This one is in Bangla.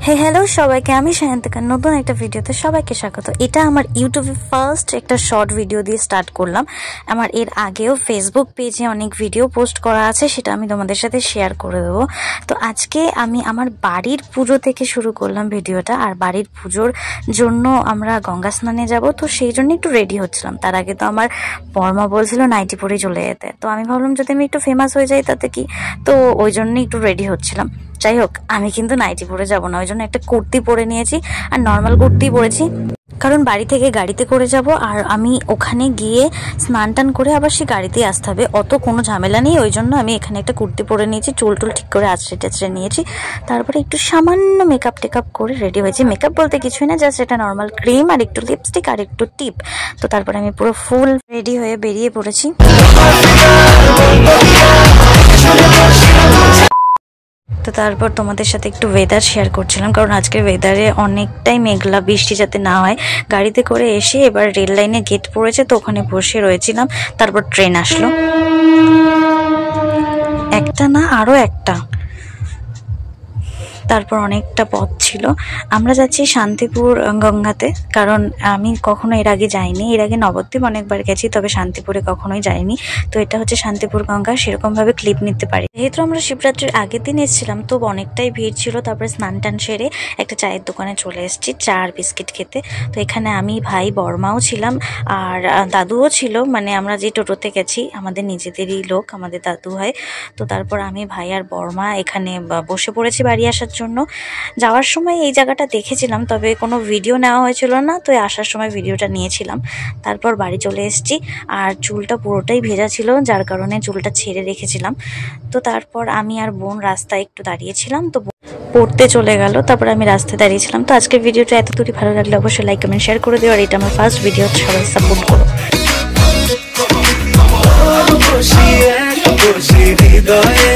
হে হ্যালো সবাইকে, আমি সায়ন্তিকা নতুন একটা ভিডিওতে সবাইকে স্বাগত। এটা আমার ইউটিউবে ফার্স্ট একটা শর্ট ভিডিও দিয়ে স্টার্ট করলাম। আমার এর আগেও ফেসবুক পেজে অনেক ভিডিও পোস্ট করা আছে, সেটা আমি তোমাদের সাথে শেয়ার করে দেবো। তো আজকে আমি আমার বাড়ির পুজো থেকে শুরু করলাম ভিডিওটা। আর বাড়ির পুজোর জন্য আমরা গঙ্গা স্নানে যাব, তো সেই জন্য একটু রেডি হচ্ছিলাম। তার আগে তো আমার বর্মা বলছিল নাইটি পরে চলে যেতে, তো আমি ভাবলাম যদি আমি একটু ফেমাস হয়ে যাই তাতে কি, তো ওই জন্যই একটু রেডি হচ্ছিলাম। যাই হোক, আমি কিন্তু নাইটি পরে যাবো না, ওই জন্য একটা কুর্তি পরে নিয়েছি আর নর্মাল কুর্তি পরেছি, কারণ বাড়ি থেকে গাড়িতে করে যাব আর আমি ওখানে গিয়ে স্নান টান করে আবার সে গাড়িতেই আসতে হবে, অত কোনো ঝামেলা নেই। ওই জন্য আমি এখানে একটা কুর্তি পরে নিয়েছি, চুল টুল ঠিক করে আছড়ে টাছড়ে নিয়েছি, তারপরে একটু সামান্য মেকআপ টেকআপ করে রেডি হয়েছি। মেকআপ বলতে কিছুই না, জাস্ট এটা নর্মাল ক্রিম আর একটু লিপস্টিক আর একটু টিপ। তো তারপরে আমি পুরো ফুল রেডি হয়ে বেরিয়ে পড়েছি। তো তারপর তোমাদের সাথে একটু ওয়েদার শেয়ার করছিলাম, কারণ আজকের ওয়েদারে অনেকটাই মেঘলা, বৃষ্টি যাতে না হয়। গাড়িতে করে এসে এবার রেল লাইনে গেট পড়েছে, তো ওখানে বসে রয়েছিলাম। তারপর ট্রেন আসলো, একটা না আরও একটা, তারপর অনেকটা পথ ছিল। আমরা যাচ্ছি শান্তিপুর গঙ্গাতে, কারণ আমি কখনো এর আগে যাইনি। এর আগে নবদ্বীপ অনেকবার গেছি, তবে শান্তিপুরে কখনোই যাইনি। তো এটা হচ্ছে শান্তিপুর গঙ্গা, সেরকমভাবে ক্লিপ নিতে পারি। যেহেতু আমরা শিবরাত্রির আগের দিন এসেছিলাম, তো অনেকটাই ভিড় ছিল। তারপরে স্নান টান সেরে একটা চায়ের দোকানে চলে এসেছি চা আর বিস্কিট খেতে। তো এখানে আমি, ভাই, বর্মাও ছিলাম আর দাদুও ছিল, মানে আমরা যে টোটোতে গেছি আমাদের নিজেদেরই লোক, আমাদের দাদু হয়। তো তারপর আমি, ভাই আর বর্মা এখানে বসে পড়েছি বাড়ি আসার জন্য। যাওয়ার সময় এই জায়গাটা দেখেছিলাম, তবে কোনো ভিডিও নেওয়া হয়েছিল না, তো আসার সময় ভিডিওটা নিয়েছিলাম। তারপর বাড়ি চলে এসেছি আর চুলটা পুরোটাই ভেজা ছিল, যার কারণে চুলটা ছেড়ে রেখেছিলাম। তো তারপর আমি আর বোন রাস্তায় একটু দাঁড়িয়েছিলাম, তো পড়তে চলে গেল, তারপর আমি রাস্তায় দাঁড়িয়েছিলাম। তো আজকের ভিডিওটা এত দূরই, ভালো লাগলে অবশ্যই লাইক কমেন্ট শেয়ার করে দিও। আর এটা আমার ফার্স্ট ভিডিও, সবাই সাপোর্ট করো। হৃদয়ে